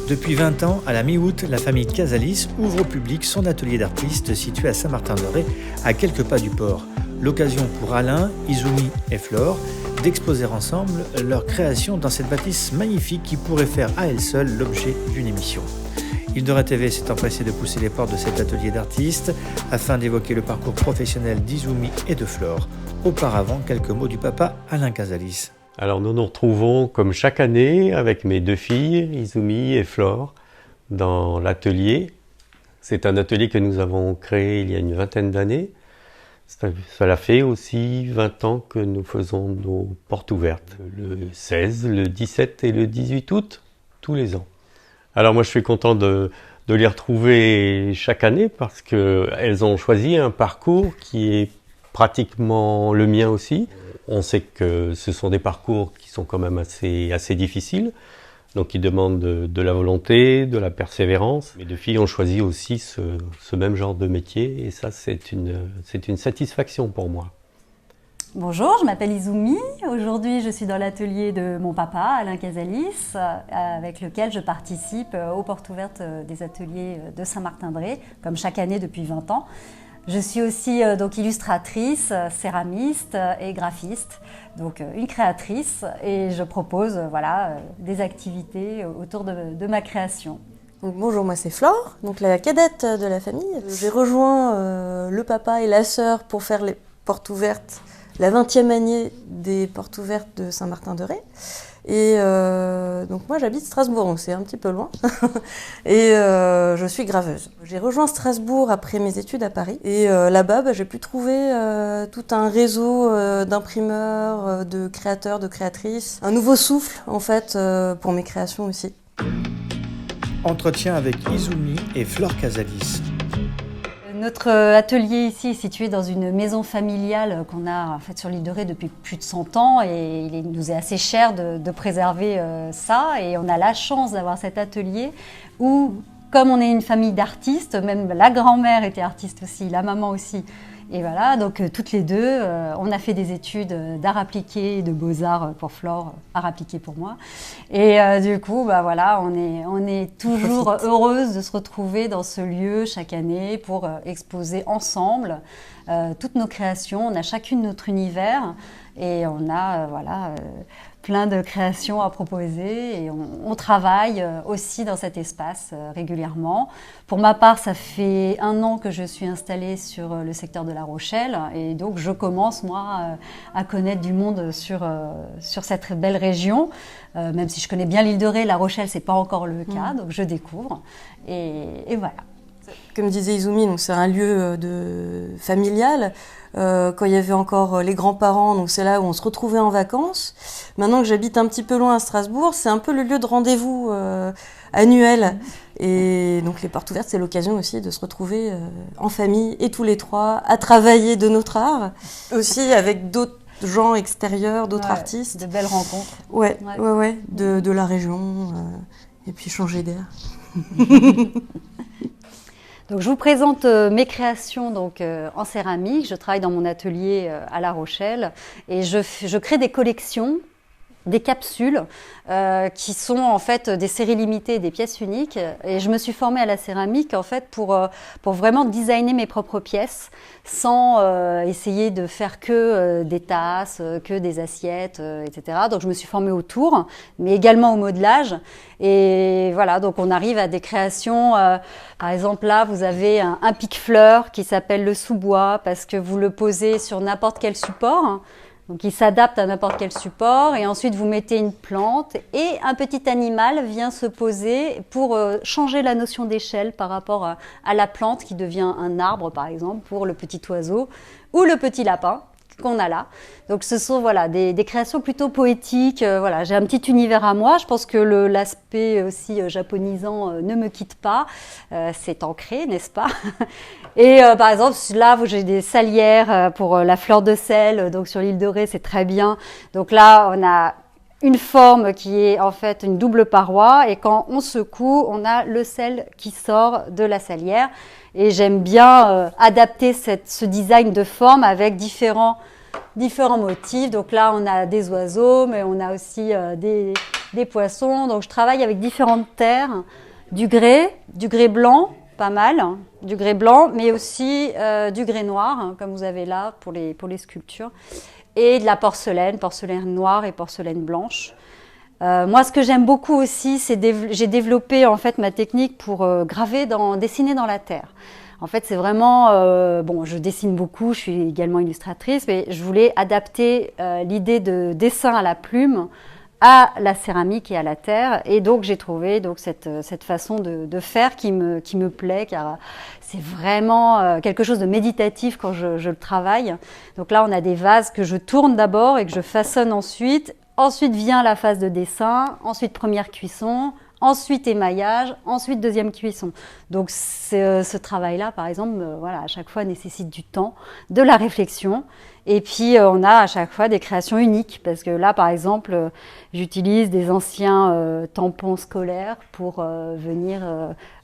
Depuis 20 ans, à la mi-août, la famille Casalis ouvre au public son atelier d'artistes situé à Saint-Martin-de-Ré, à quelques pas du port. L'occasion pour Alain, Izumi et Flore d'exposer ensemble leur création dans cette bâtisse magnifique qui pourrait faire à elle seule l'objet d'une émission. Île-de-Ré TV s'est empressé de pousser les portes de cet atelier d'artistes afin d'évoquer le parcours professionnel d'Izumi et de Flore. Auparavant, quelques mots du papa Alain Casalis. Alors nous nous retrouvons comme chaque année avec mes deux filles, Izumi et Flore, dans l'atelier. C'est un atelier que nous avons créé il y a une vingtaine d'années. Cela fait aussi 20 ans que nous faisons nos portes ouvertes, le 16, le 17 et le 18 août, tous les ans. Alors moi je suis content de les retrouver chaque année parce qu'elles ont choisi un parcours qui est pratiquement le mien aussi. On sait que ce sont des parcours qui sont quand même assez difficiles, donc qui demandent de la volonté, de la persévérance. Mes deux filles ont choisi aussi ce même genre de métier et ça c'est une satisfaction pour moi. Bonjour, je m'appelle Izumi. Aujourd'hui, je suis dans l'atelier de mon papa, Alain Casalis, avec lequel je participe aux portes ouvertes des ateliers de Saint-Martin-de-Ré, comme chaque année depuis 20 ans. Je suis aussi donc illustratrice, céramiste et graphiste, donc une créatrice, et je propose des activités autour de ma création. Donc, bonjour, moi c'est Flore, donc la cadette de la famille. J'ai rejoint le papa et la sœur pour faire les portes ouvertes, la 20e année des portes ouvertes de Saint-Martin-de-Ré. Et donc moi j'habite Strasbourg, donc c'est un petit peu loin. Et je suis graveuse. J'ai rejoint Strasbourg après mes études à Paris. Et là-bas, j'ai pu trouver tout un réseau d'imprimeurs, de créateurs, de créatrices. Un nouveau souffle en fait pour mes créations aussi. Entretien avec Izumi et Flore Casalis. Notre atelier ici est situé dans une maison familiale qu'on a en fait sur l'Île-de-Ré depuis plus de 100 ans et il nous est assez cher de préserver ça et on a la chance d'avoir cet atelier où, comme on est une famille d'artistes, même la grand-mère était artiste aussi, la maman aussi. Et voilà, donc toutes les deux, on a fait des études d'art appliqué et de beaux-arts pour Flore, art appliqué pour moi. Et du coup, on est toujours heureuse de se retrouver dans ce lieu chaque année pour exposer ensemble toutes nos créations. On a chacune notre univers et on a plein de créations à proposer et on travaille aussi dans cet espace régulièrement. Pour ma part, ça fait 1 an que je suis installée sur le secteur de La Rochelle et donc je commence moi à connaître du monde sur cette belle région. Même si je connais bien l'Île-de-Ré, La Rochelle c'est pas encore le cas, donc je découvre et voilà. Comme disait Izumi, donc c'est un lieu familial. Quand il y avait encore les grands-parents, donc c'est là où on se retrouvait en vacances. Maintenant que j'habite un petit peu loin à Strasbourg, c'est un peu le lieu de rendez-vous annuel. Et donc les portes ouvertes, c'est l'occasion aussi de se retrouver en famille et tous les trois à travailler de notre art, aussi avec d'autres gens extérieurs, d'autres artistes. De belles rencontres. Ouais. De la région et puis changer d'air. Donc, je vous présente mes créations en céramique. Je travaille dans mon atelier à La Rochelle et je crée des collections, des capsules qui sont en fait des séries limitées, des pièces uniques. Et je me suis formée à la céramique en fait pour vraiment designer mes propres pièces sans essayer de faire que des tasses, que des assiettes, etc. Donc je me suis formée autour, mais également au modelage. Et voilà, donc on arrive à des créations. Par exemple là, vous avez un pique-fleur qui s'appelle le sous-bois parce que vous le posez sur n'importe quel support. Donc, il s'adapte à n'importe quel support et ensuite vous mettez une plante et un petit animal vient se poser pour changer la notion d'échelle par rapport à la plante qui devient un arbre par exemple pour le petit oiseau ou le petit lapin qu'on a là. Donc ce sont des créations plutôt poétiques. J'ai un petit univers à moi. Je pense que l'aspect aussi japonisant ne me quitte pas. C'est ancré, n'est-ce pas? Et par exemple, là, j'ai des salières pour la fleur de sel. Donc sur l'Île-de-Ré, c'est très bien. Donc là, on a une forme qui est en fait une double paroi et quand on secoue, on a le sel qui sort de la salière. Et j'aime bien adapter ce design de forme avec différents différents motifs. Donc là, on a des oiseaux, mais on a aussi des poissons. Donc je travaille avec différentes terres, du grès blanc, pas mal, hein, du grès blanc, mais aussi du grès noir, hein, comme vous avez là pour les sculptures, et de la porcelaine noire et porcelaine blanche. Moi, ce que j'aime beaucoup aussi, c'est j'ai développé en fait ma technique pour dessiner dans la terre. En fait, c'est vraiment bon. Je dessine beaucoup, je suis également illustratrice, mais je voulais adapter l'idée de dessin à la plume à la céramique et à la terre, et donc j'ai trouvé cette façon de faire qui me plaît, car c'est vraiment quelque chose de méditatif quand je le travaille. Donc là, on a des vases que je tourne d'abord et que je façonne ensuite. Ensuite vient la phase de dessin, ensuite première cuisson, ensuite émaillage, ensuite deuxième cuisson. Donc ce travail-là, par exemple, voilà, à chaque fois nécessite du temps, de la réflexion. Et puis on a à chaque fois des créations uniques, parce que là, par exemple, j'utilise des anciens tampons scolaires pour venir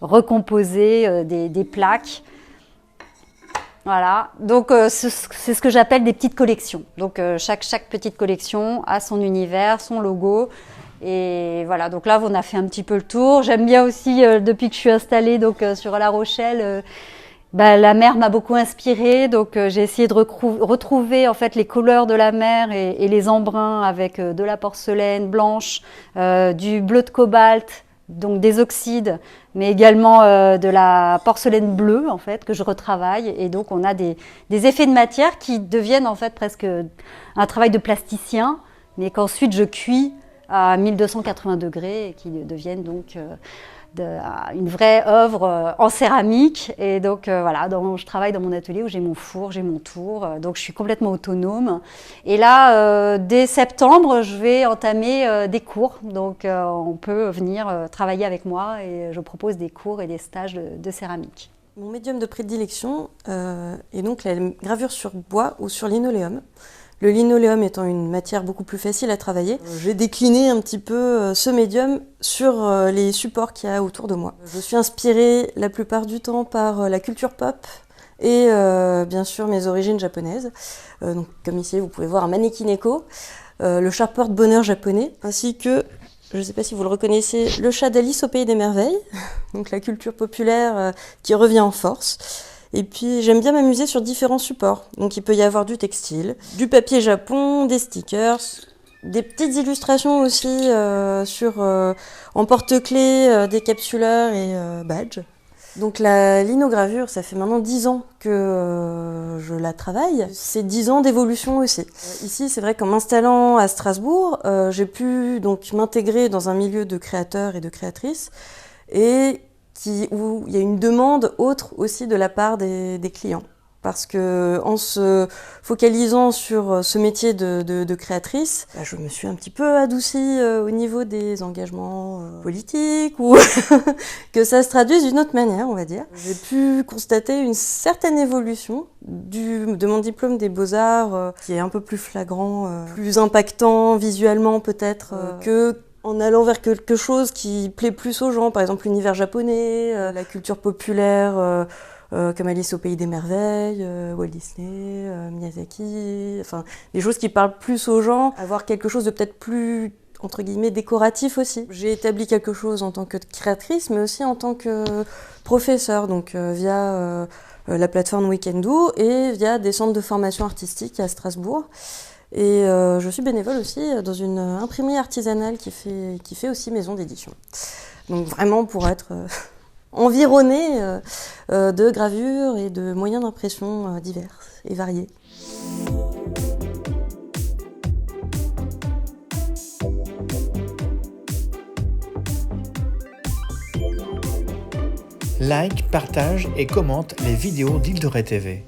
recomposer des plaques. Voilà, donc c'est ce que j'appelle des petites collections. Donc chaque petite collection a son univers, son logo. Et voilà, donc là on a fait un petit peu le tour. J'aime bien aussi, depuis que je suis installée sur La Rochelle, la mer m'a beaucoup inspirée. Donc j'ai essayé de retrouver en fait les couleurs de la mer et les embruns avec de la porcelaine blanche, du bleu de cobalt, donc des oxydes, mais également de la porcelaine bleue en fait que je retravaille, et donc on a des effets de matière qui deviennent en fait presque un travail de plasticien, mais qu'ensuite je cuis à 1280 degrés et qui deviennent donc une vraie œuvre en céramique. Et donc voilà, je travaille dans mon atelier où j'ai mon four, j'ai mon tour, donc je suis complètement autonome. Et là, dès septembre, je vais entamer des cours, donc on peut venir travailler avec moi, et je propose des cours et des stages de céramique. Mon médium de prédilection est donc la gravure sur bois ou sur linoléum. Le linoléum étant une matière beaucoup plus facile à travailler, j'ai décliné un petit peu ce médium sur les supports qu'il y a autour de moi. Je suis inspirée la plupart du temps par la culture pop et bien sûr mes origines japonaises. Donc, comme ici, vous pouvez voir un mannequin-neko, le chat porte-bonheur japonais, ainsi que, je ne sais pas si vous le reconnaissez, le chat d'Alice au Pays des Merveilles, donc la culture populaire qui revient en force. Et puis j'aime bien m'amuser sur différents supports. Donc il peut y avoir du textile, du papier japon, des stickers, des petites illustrations aussi en porte-clés, des capsuleurs et badges. Donc la linogravure, ça fait maintenant 10 ans que je la travaille. C'est 10 ans d'évolution aussi. Ici, c'est vrai qu'en m'installant à Strasbourg, j'ai pu donc m'intégrer dans un milieu de créateurs et de créatrices, et où il y a une demande autre aussi de la part des clients. Parce que en se focalisant sur ce métier de créatrice, je me suis un petit peu adoucie au niveau des engagements politiques, ou que ça se traduise d'une autre manière, on va dire. J'ai pu constater une certaine évolution de mon diplôme des Beaux-Arts, qui est un peu plus flagrant, plus impactant visuellement peut-être, que en allant vers quelque chose qui plaît plus aux gens, par exemple l'univers japonais, la culture populaire, comme Alice au Pays des Merveilles, Walt Disney, Miyazaki, enfin des choses qui parlent plus aux gens, avoir quelque chose de peut-être plus, entre guillemets, décoratif aussi. J'ai établi quelque chose en tant que créatrice, mais aussi en tant que professeur, donc via la plateforme Weekendoo et via des centres de formation artistique à Strasbourg. Et je suis bénévole aussi dans une imprimerie artisanale qui fait aussi maison d'édition. Donc vraiment pour être environnée de gravures et de moyens d'impression divers et variés. Like, partage et commente les vidéos d'Île de Ré TV.